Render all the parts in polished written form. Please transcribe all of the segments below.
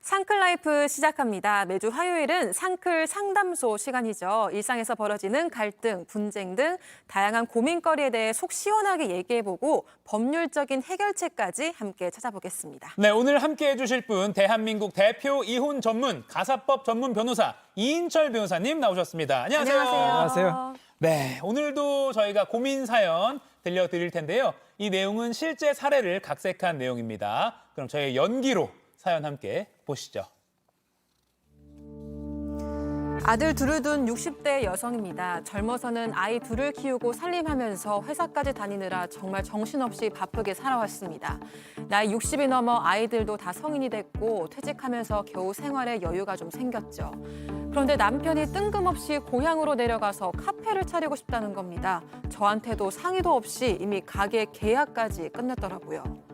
상클라이프 시작합니다. 매주 화요일은 상클 상담소 시간이죠. 일상에서 벌어지는 갈등, 분쟁 등 다양한 고민거리에 대해 속 시원하게 얘기해보고 법률적인 해결책까지 함께 찾아보겠습니다. 네, 오늘 함께 해주실 분 대한민국 대표 이혼 전문 가사법 전문 변호사 이인철 변호사님 나오셨습니다. 안녕하세요. 안녕하세요. 네, 오늘도 저희가 고민 사연 들려드릴 텐데요. 이 내용은 실제 사례를 각색한 내용입니다. 그럼 저희 연기로 사연 함께 보시죠. 아들 둘을 둔 60대 여성입니다. 젊어서는 아이 둘을 키우고 살림하면서 회사까지 다니느라 정말 정신없이 바쁘게 살아왔습니다. 나이 60이 넘어 아이들도 다 성인이 됐고 퇴직하면서 겨우 생활에 여유가 좀 생겼죠. 그런데 남편이 뜬금없이 고향으로 내려가서 카페를 차리고 싶다는 겁니다. 저한테도 상의도 없이 이미 가게 계약까지 끝냈더라고요.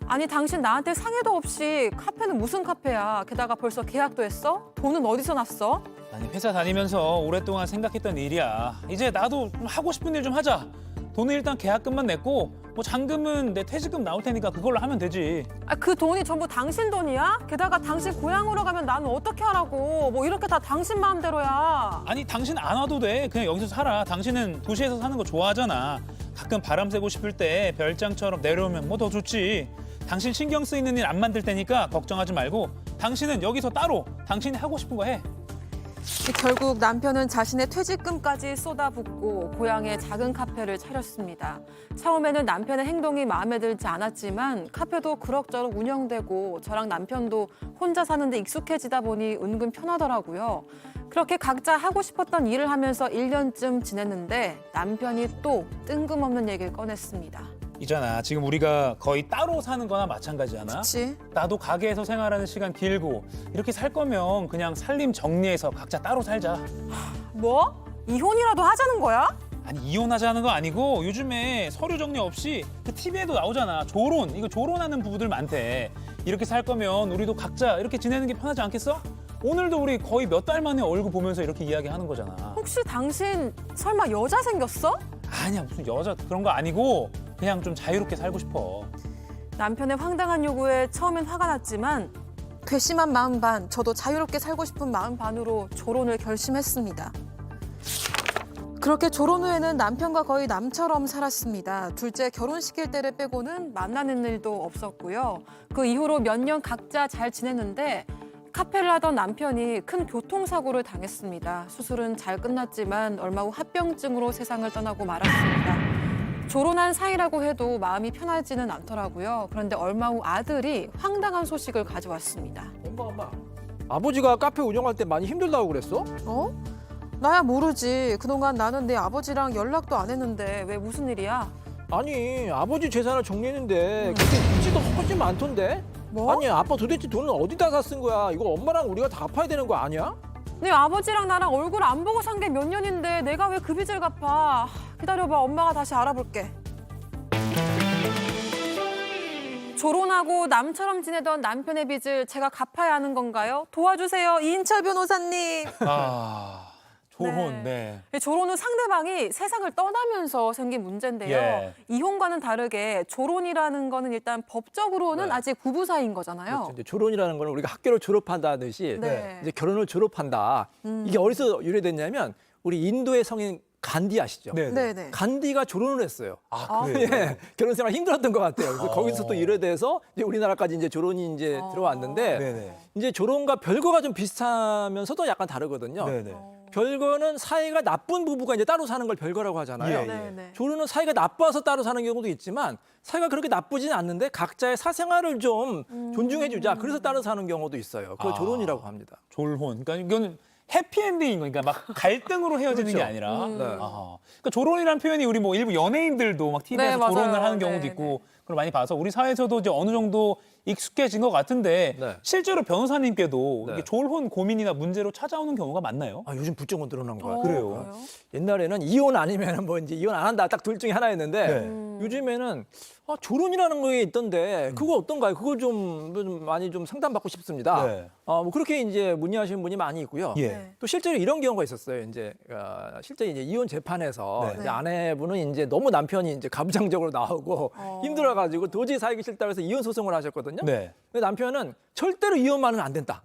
아니 당신 나한테 상의도 없이 카페는 무슨 카페야. 게다가 벌써 계약도 했어? 돈은 어디서 났어? 아니, 회사 다니면서 오랫동안 생각했던 일이야. 이제 나도 좀 하고 싶은 일 좀 하자. 돈은 일단 계약금만 냈고 뭐 잔금은 내 퇴직금 나올 테니까 그걸로 하면 되지. 아, 그 돈이 전부 당신 돈이야? 게다가 당신 고향으로 가면 나는 어떻게 하라고. 뭐 이렇게 다 당신 마음대로야. 아니, 당신 안 와도 돼. 그냥 여기서 살아. 당신은 도시에서 사는 거 좋아하잖아. 가끔 바람 쐬고 싶을 때 별장처럼 내려오면 뭐 더 좋지. 당신 신경 쓰이는 일 안 만들 테니까 걱정하지 말고 당신은 여기서 따로 당신이 하고 싶은 거 해. 결국 남편은 자신의 퇴직금까지 쏟아붓고 고향에 작은 카페를 차렸습니다. 처음에는 남편의 행동이 마음에 들지 않았지만 카페도 그럭저럭 운영되고 저랑 남편도 혼자 사는데 익숙해지다 보니 은근 편하더라고요. 그렇게 각자 하고 싶었던 일을 하면서 1년쯤 지냈는데 남편이 또 뜬금없는 얘기를 꺼냈습니다. 있잖아, 지금 우리가 거의 따로 사는 거나 마찬가지잖아. 그치? 나도 가게에서 생활하는 시간 길고 이렇게 살 거면 그냥 살림 정리해서 각자 따로 살자. 뭐? 이혼이라도 하자는 거야? 아니, 이혼하자는 거 아니고 요즘에 서류 정리 없이 그 TV에도 나오잖아. 조론, 이거 조론하는 부부들 많대. 이렇게 살 거면 우리도 각자 이렇게 지내는 게 편하지 않겠어? 오늘도 우리 거의 몇 달 만에 얼굴 보면서 이렇게 이야기하는 거잖아. 혹시 당신 설마 여자 생겼어? 아니야, 무슨 여자 그런 거 아니고 그냥 좀 자유롭게 살고 싶어. 남편의 황당한 요구에 처음엔 화가 났지만 괘씸한 마음 반, 저도 자유롭게 살고 싶은 마음 반으로 조론을 결심했습니다. 그렇게 조론 후에는 남편과 거의 남처럼 살았습니다. 둘째 결혼시킬 때를 빼고는 만나는 일도 없었고요. 그 이후로 몇 년 각자 잘 지냈는데 카페를 하던 남편이 큰 교통사고를 당했습니다. 수술은 잘 끝났지만 얼마 후 합병증으로 세상을 떠나고 말았습니다. 조론한 사이라고 해도 마음이 편하지는 않더라고요. 그런데 얼마 후 아들이 황당한 소식을 가져왔습니다. 엄마. 아버지가 카페 운영할 때 많이 힘들다고 그랬어? 어? 나야 모르지. 그동안 나는 내 아버지랑 연락도 안 했는데 왜 무슨 일이야? 아니, 아버지 재산을 정리했는데 그게 빚이 더 훨씬 많던데? 뭐? 아니, 아빠 도대체 돈은 어디다 다 쓴 거야? 이거 엄마랑 우리가 다 갚아야 되는 거 아니야? 내 아버지랑 나랑 얼굴 안 보고 산 게 몇 년인데 내가 왜 그 빚을 갚아? 기다려봐, 엄마가 다시 알아볼게. 조론하고 남처럼 지내던 남편의 빚을 제가 갚아야 하는 건가요? 도와주세요, 이인철 변호사님. 아, 조론, 네. 조론 후 상대방이 세상을 떠나면서 생긴 문제인데요. 예. 이혼과는 다르게 조론이라는 거는 일단 법적으로는 네. 아직 부부 사이인 거잖아요. 그렇죠. 이제 조론이라는 거는 우리가 학교를 졸업한다듯이 네. 이제 결혼을 졸업한다. 이게 어디서 유래됐냐면 우리 인도의 성인 간디 아시죠? 네네. 간디가 조론을 했어요. 아, 그래요? 예, 결혼 생활 힘들었던 것 같아요. 그래서 거기서 또 유래돼서 이제 우리나라까지 이제 조론이 이제 들어왔는데 네네. 이제 조론과 별거가 좀 비슷하면서도 약간 다르거든요. 네네. 별거는 사이가 나쁜 부부가 이제 따로 사는 걸 별거라고 하잖아요. 예, 예. 네네. 조론은 사이가 나빠서 따로 사는 경우도 있지만 사이가 그렇게 나쁘지는 않는데 각자의 사생활을 좀 존중해주자. 그래서 따로 사는 경우도 있어요. 그걸 아. 조론이라고 합니다. 졸혼. 그러니까 이거는 해피엔딩인 거니까 막 갈등으로 헤어지는 그렇죠. 게 아니라. 네. 아하. 그러니까 조론이라는 표현이 우리 뭐 일부 연예인들도 막 TV에서 네, 맞아요. 조론을 하는 경우도 네, 있고 그걸 많이 봐서 우리 사회에서도 이제 어느 정도 익숙해진 것 같은데 네. 실제로 변호사님께도 네. 이게 졸혼 고민이나 문제로 찾아오는 경우가 많나요? 아, 요즘 부쩍은 늘어난 것 같아요. 그래요? 옛날에는 이혼 아니면 뭐 이제 이혼 안 한다 딱 둘 중에 하나였는데 네. 요즘에는 조론이라는 게 있던데 그거 어떤가요? 그거 좀 많이 좀 상담받고 싶습니다. 네. 뭐 그렇게 이제 문의하시는 분이 많이 있고요. 예. 네. 또 실제로 이런 경우가 있었어요. 이제 실제 이제 이혼 재판에서 네. 이제 아내분은 이제 너무 남편이 이제 가부장적으로 나오고 힘들어가지고 도저히 살기 싫다고 해서 이혼 소송을 하셨거든요. 있거든요. 네. 근데 남편은 절대로 이혼만은 안 된다.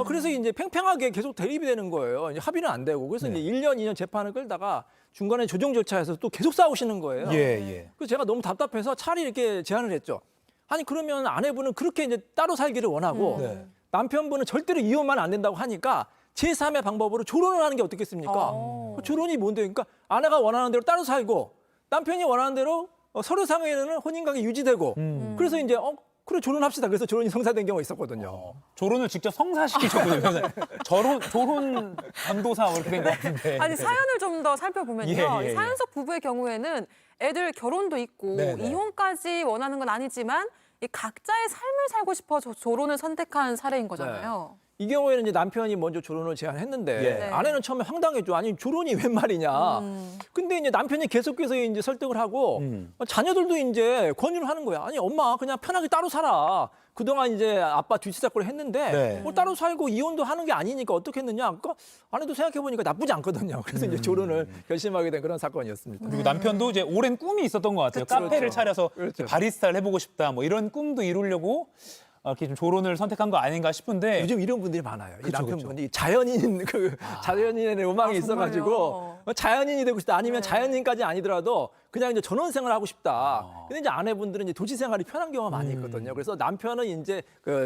그래서 이제 팽팽하게 계속 대립이 되는 거예요. 이제 합의는 안 되고. 그래서 네. 이제 1년, 2년 재판을 끌다가 중간에 조정 절차에서 또 계속 싸우시는 거예요. 예. 그래서 제가 너무 답답해서 차라리 이렇게 제안을 했죠. 아니 그러면 아내분은 그렇게 이제 따로 살기를 원하고 네. 남편분은 절대로 이혼만 안 된다고 하니까 제3의 방법으로 조론을 하는 게 어떻겠습니까? 조론이 뭔데? 그러니까 아내가 원하는 대로 따로 살고 남편이 원하는 대로 서로 상의에는 혼인관계 유지되고 그래서 이제 그래 조론합시다. 그래서 조론이 성사된 경우가 있었거든요. 조론을 직접 성사시키셨군요. 조론 감도사 이렇게 된 것 같은데. 아니 사연을 좀 더 살펴보면요. 예. 이 사연석 부부의 경우에는 애들 결혼도 있고 네네. 이혼까지 원하는 건 아니지만 이 각자의 삶을 살고 싶어 조론을 선택한 사례인 거잖아요. 이 경우에는 이제 남편이 먼저 조론을 제안했는데 예. 네. 아내는 처음에 황당했죠. 아니 조론이 웬 말이냐. 근데 이제 남편이 계속해서 이제 설득을 하고 자녀들도 이제 권유를 하는 거야. 아니 엄마 그냥 편하게 따로 살아. 그동안 이제 아빠 뒤치다거리 했는데 네. 뭐 따로 살고 이혼도 하는 게 아니니까 어떻게 했느냐. 그러니까 아내도 생각해 보니까 나쁘지 않거든요. 그래서 이제 조론을 결심하게 된 그런 사건이었습니다. 그리고 남편도 이제 오랜 꿈이 있었던 것 같아요. 카페를 차려서 그렇죠. 바리스타를 해보고 싶다. 뭐 이런 꿈도 이루려고 이렇게 좀 조론을 선택한 거 아닌가 싶은데. 요즘 이런 분들이 많아요. 이 그쵸, 남편분이 자연인 자연인의 로망이 있어가지고 자연인이 되고 싶다. 아니면 자연인까지 아니더라도 그냥 이제 전원 생활을 하고 싶다. 근데 이제 아내분들은 이제 도시 생활이 편한 경우가 많이 있거든요. 그래서 남편은 이제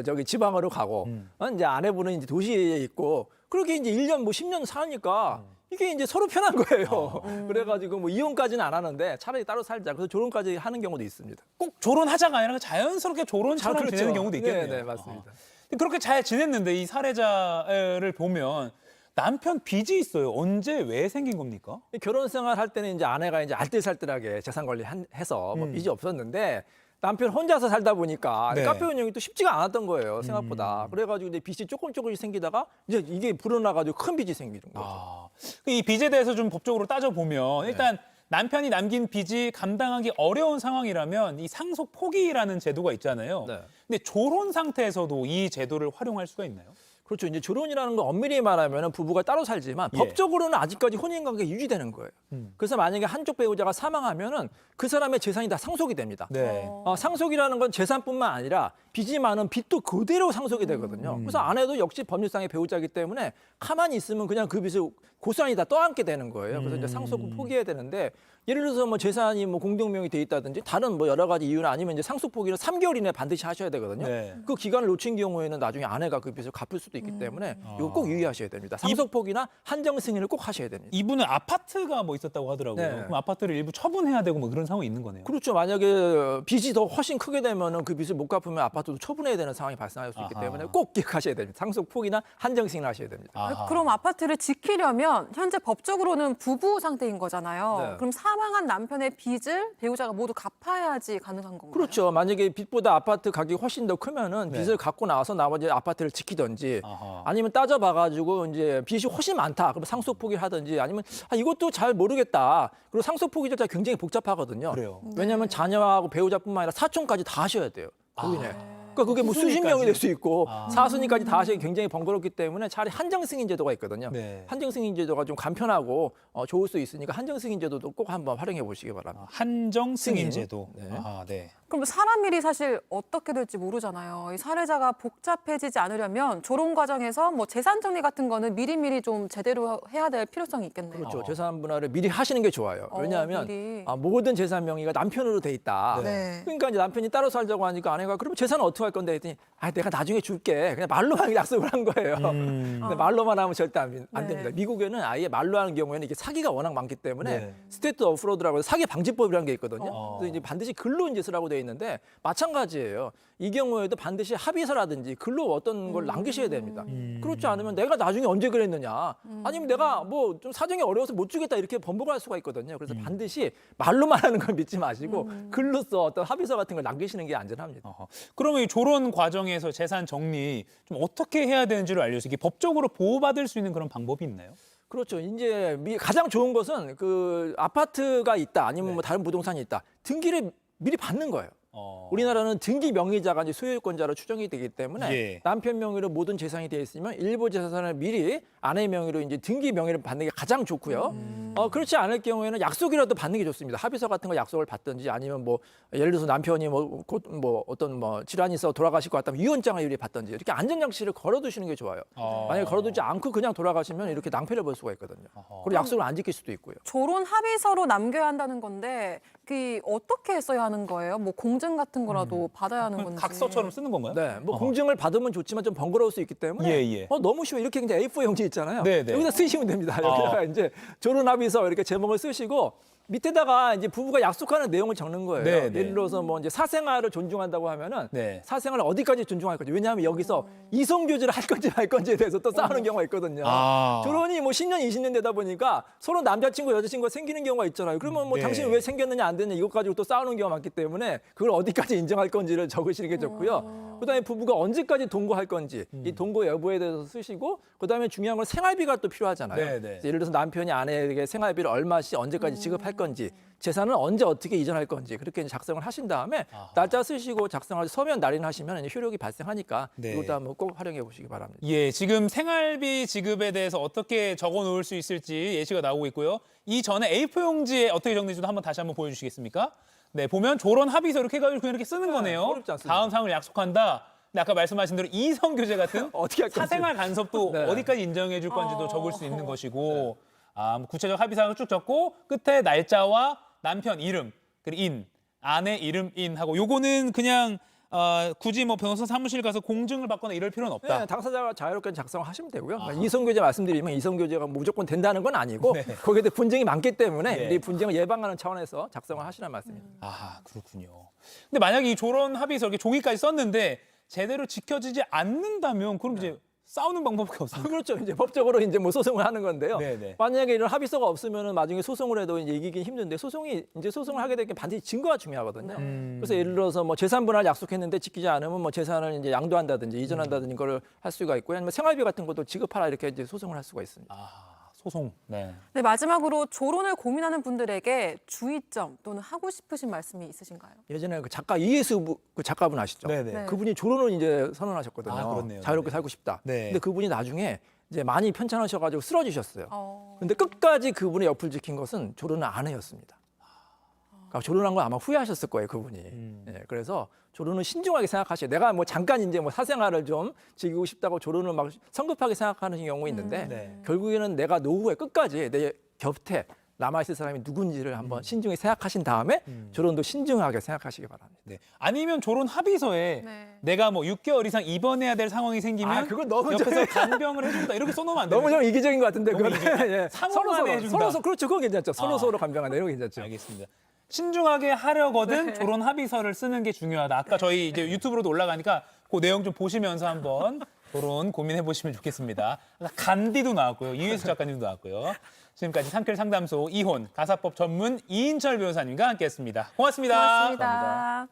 저기 지방으로 가고 이제 아내분은 이제 도시에 있고 그렇게 이제 1년 뭐 10년 사니까 이게 이제 서로 편한 거예요. 그래가지고 뭐 이혼까지는 안 하는데 차라리 따로 살자. 그래서 조론까지 하는 경우도 있습니다. 꼭 조론하자가 아니라 자연스럽게 조론처럼 그렇죠. 지내는 경우도 있겠네요. 네, 맞습니다. 근데 그렇게 잘 지냈는데 이 사례자를 보면 남편 빚이 있어요. 언제 왜 생긴 겁니까? 결혼 생활 할 때는 이제 아내가 이제 알뜰살뜰하게 재산 관리해서 뭐 빚이 없었는데 남편 혼자서 살다 보니까 네. 카페 운영이 또 쉽지가 않았던 거예요 생각보다. 그래가지고 이제 빚이 조금씩 생기다가 이제 이게 불어나가지고 큰 빚이 생기는 거죠. 이 빚에 대해서 좀 법적으로 따져보면 일단 남편이 남긴 빚이 감당하기 어려운 상황이라면 이 상속 포기라는 제도가 있잖아요. 네. 근데 조론 상태에서도 이 제도를 활용할 수가 있나요? 그렇죠. 이제 조론이라는 건 엄밀히 말하면 부부가 따로 살지만 예. 법적으로는 아직까지 혼인관계가 유지되는 거예요. 그래서 만약에 한쪽 배우자가 사망하면은 그 사람의 재산이 다 상속이 됩니다. 네. 상속이라는 건 재산뿐만 아니라 빚이 많은 빚도 그대로 상속이 되거든요. 그래서 아내도 역시 법률상의 배우자이기 때문에 가만히 있으면 그냥 그 빚을 고스란히 다 떠안게 되는 거예요. 그래서 이제 상속은 포기해야 되는데 예를 들어서 뭐 재산이 뭐 공동명의 돼 있다든지 다른 뭐 여러 가지 이유나 아니면 이제 상속 포기를 3개월 이내에 반드시 하셔야 되거든요. 네. 그 기간을 놓친 경우에는 나중에 아내가 그 빚을 갚을 수도 있기 때문에 이거 꼭 유의하셔야 됩니다. 상속 포기나 한정 승인을 꼭 하셔야 됩니다. 이분은 아파트가 뭐 있었다고 하더라고요. 네. 그럼 아파트를 일부 처분해야 되고 뭐 그런 상황이 있는 거네요. 그렇죠. 만약에 빚이 더 훨씬 크게 되면은 그 빚을 못 갚으면 아파트도 처분해야 되는 상황이 발생할 수 있기 아하. 때문에 꼭 기억하셔야 됩니다. 상속 포기나 한정 승인을 하셔야 됩니다. 아하. 그럼 아파트를 지키려면 현재 법적으로는 부부 상태인 거잖아요. 네. 그럼 사망한 남편의 빚을 배우자가 모두 갚아야지 가능한 건가요? 그렇죠. 만약에 빚보다 아파트 가격이 훨씬 더 크면은 네. 빚을 갚고 나서 나머지 아파트를 지키든지 아하. 아니면 따져봐가지고 이제 빚이 훨씬 많다. 그럼 상속 포기를 하든지 아니면 이것도 잘 모르겠다. 그리고 상속 포기 절차 굉장히 복잡하거든요. 그래요. 왜냐하면 자녀하고 배우자뿐만 아니라 사촌까지 다 하셔야 돼요. 부인에. 그러니까 그게 뭐 수십 후순위까지. 명이 될 수 있고 아. 사순위까지 다 하시기 굉장히 번거롭기 때문에 차라리 한정 승인 제도가 있거든요. 네. 한정 승인 제도가 좀 간편하고 좋을 수 있으니까 한정 승인 제도도 꼭 한번 활용해 보시기 바랍니다. 한정 승인 승인. 제도. 네. 네. 그럼 사람 일이 사실 어떻게 될지 모르잖아요. 이 사례자가 복잡해지지 않으려면 조론 과정에서 뭐 재산 정리 같은 거는 미리미리 좀 제대로 해야 될 필요성이 있겠네요. 그렇죠. 재산 분할을 미리 하시는 게 좋아요. 왜냐하면 미리. 모든 재산 명의가 남편으로 돼 있다. 네. 그러니까 이제 남편이 따로 살자고 하니까 아내가 그러면 재산은 어떻게 할 건데 했더니 내가 나중에 줄게. 그냥 말로만 약속을 한 거예요. 근데 말로만 하면 절대 안 네. 됩니다. 미국에는 아예 말로 하는 경우에는 이게 사기가 워낙 많기 때문에 네. 스테이트 오브 프로드라고 해서 사기 방지법이라는 게 있거든요. 어. 그래서 이제 반드시 글로 이제 쓰라고 돼 있는데 마찬가지예요. 이 경우에도 반드시 합의서라든지 글로 어떤 걸 남기셔야 됩니다. 그렇지 않으면 내가 나중에 언제 그랬느냐, 아니면 내가 뭐 좀 사정이 어려워서 못 주겠다 이렇게 번복할 수가 있거든요. 그래서 반드시 말로만 하는 걸 믿지 마시고 글로써 어떤 합의서 같은 걸 남기시는 게 안전합니다. 그러면 이 조론 과정에서 재산 정리 좀 어떻게 해야 되는지를 알려주세요. 이게 법적으로 보호받을 수 있는 그런 방법이 있나요? 그렇죠. 이제 가장 좋은 것은 그 아파트가 있다, 아니면 네. 뭐 다른 부동산이 있다, 등기를 미리 받는 거예요. 어. 우리나라는 등기 명의자가 이제 소유권자로 추정이 되기 때문에 예. 남편 명의로 모든 재산이 되어 있으면 일부 재산을 미리 아내 명의로 이제 등기 명의를 받는 게 가장 좋고요. 그렇지 않을 경우에는 약속이라도 받는 게 좋습니다. 합의서 같은 거 약속을 받든지 아니면 뭐 예를 들어서 남편이 곧 어떤 질환이 있어 돌아가실 것 같다면 유언장을 미리 받든지 이렇게 안전장치를 걸어두시는 게 좋아요. 만약에 걸어두지 않고 그냥 돌아가시면 이렇게 낭패를 볼 수가 있거든요. 그리고 약속을 안 지킬 수도 있고요. 조론 합의서로 남겨야 한다는 건데 그 어떻게 써야 하는 거예요? 뭐 공증 같은 거라도 받아야 하는 건지. 각서처럼 쓰는 건가요? 네, 뭐 공증을 받으면 좋지만 좀 번거로울 수 있기 때문에 예. 너무 쉬워. 이렇게 이제 A4 용지 있잖아요. 네. 여기다 쓰시면 됩니다. 여기다가 이제 조론 합의서 이렇게 제목을 쓰시고 밑에다가 이제 부부가 약속하는 내용을 적는 거예요. 네. 예를 들어서 뭐 이제 사생활을 존중한다고 하면은 네. 사생활을 어디까지 존중할 건지. 왜냐하면 여기서 이성 교제를 할 건지 말 건지에 대해서 또 싸우는 경우가 있거든요. 결혼이 뭐 10년, 20년 되다 보니까 서로 남자친구, 여자친구가 생기는 경우가 있잖아요. 그러면 뭐 네. 당신이 왜 생겼느냐 안 됐느냐 이것 가지고 또 싸우는 경우가 많기 때문에 그걸 어디까지 인정할 건지를 적으시는 게 좋고요. 그다음에 부부가 언제까지 동거할 건지 이 동거 여부에 대해서 쓰시고 그다음에 중요한 건 생활비가 또 필요하잖아요. 네. 그래서 예를 들어서 남편이 아내에게 생활비를 얼마씩 언제까지 지급할 건지 재산은 언제 어떻게 이전할 건지 그렇게 이제 작성을 하신 다음에 날짜 쓰시고 작성하시 서면 날인하시면 이제 효력이 발생하니까 네. 이것도 한번 꼭 활용해 보시기 바랍니다. 예, 지금 생활비 지급에 대해서 어떻게 적어 놓을 수 있을지 예시가 나오고 있고요. 이 전에 A4 용지에 어떻게 적는지도 한번 다시 한번 보여주시겠습니까? 네, 보면 조론 합의서 이렇게 해가지고 그냥 이렇게 쓰는 거네요. 어렵지 않습니다. 다음 상을 약속한다. 근데 아까 말씀하신 대로 이성 교제 같은 어떻게 할 건지. 사생활 간섭도 네. 어디까지 인정해 줄 건지도 적을 수 있는 것이고, 뭐 구체적 합의사항을 쭉 적고 끝에 날짜와 남편 이름 그리고 아내 이름 하고 요거는 그냥 굳이 뭐 변호사 사무실 가서 공증을 받거나 이럴 필요는 없다. 네, 당사자가 자유롭게 작성을 하시면 되고요. 이성교제 말씀드리면 이성교제가 무조건 된다는 건 아니고 네. 거기에 대해 분쟁이 많기 때문에 네. 이 분쟁을 예방하는 차원에서 작성을 하시라는 말씀입니다. 그렇군요. 근데 만약에 이 조론 합의서 이렇게 종이까지 썼는데 제대로 지켜지지 않는다면 그럼 이제 싸우는 방법밖에 없습니다. 그렇죠. 이제 법적으로 이제 뭐 소송을 하는 건데요. 네네. 만약에 이런 합의서가 없으면은 나중에 소송을 해도 이제 이기긴 힘든데 소송을 하게 되면 반드시 증거가 중요하거든요. 그래서 예를 들어서 뭐 재산 분할 약속했는데 지키지 않으면 뭐 재산을 이제 양도한다든지 이전한다든지 이걸 할 수가 있고 아니면 생활비 같은 것도 지급하라 이렇게 이제 소송을 할 수가 있습니다. 소송. 네. 네, 마지막으로 조론을 고민하는 분들에게 주의점 또는 하고 싶으신 말씀이 있으신가요? 예전에 그 작가 이해수 그 작가분 아시죠? 네네. 네. 그분이 조론을 이제 선언하셨거든요. 그렇네요. 자유롭게 네네. 살고 싶다. 네. 근데 그분이 나중에 이제 많이 편찮으셔가지고 쓰러지셨어요. 어... 근데 끝까지 그분의 옆을 지킨 것은 조론은 아내였습니다. 그러니까 조론한 건 아마 후회하셨을 거예요, 그분이. 예, 그래서 조론은 신중하게 생각하셔야 내가 뭐 잠깐 이제 뭐 사생활을 좀 즐기고 싶다고 조론을 막 성급하게 생각하는 경우 있는데 네. 결국에는 내가 노후에 끝까지 내 곁에 남아있을 사람이 누군지를 한번 신중히 생각하신 다음에 조론도 신중하게 생각하시기 바랍니다. 네. 아니면 조론 합의서에 네. 내가 뭐 6개월 이상 입원해야 될 상황이 생기면 그건 너무 옆에서 간병을 해준다 이렇게 써놓으면 안 너무 됩니까? 좀 이기적인 것 같은데 너무 그거는 이기적. 예. 상호간에 해준다. 서로 그렇죠. 그거 괜찮죠. 서로 간병한다 이런 거 괜찮죠. 알겠습니다. 신중하게 하려거든 네. 조론 합의서를 쓰는 게 중요하다. 아까 저희 이제 유튜브로도 올라가니까 그 내용 좀 보시면서 한번 그런 고민해 보시면 좋겠습니다. 간디도 나왔고요. 이회수 작가님도 나왔고요. 지금까지 상클 상담소 이혼 가사법 전문 이인철 변호사님과 함께했습니다. 고맙습니다. 고맙습니다.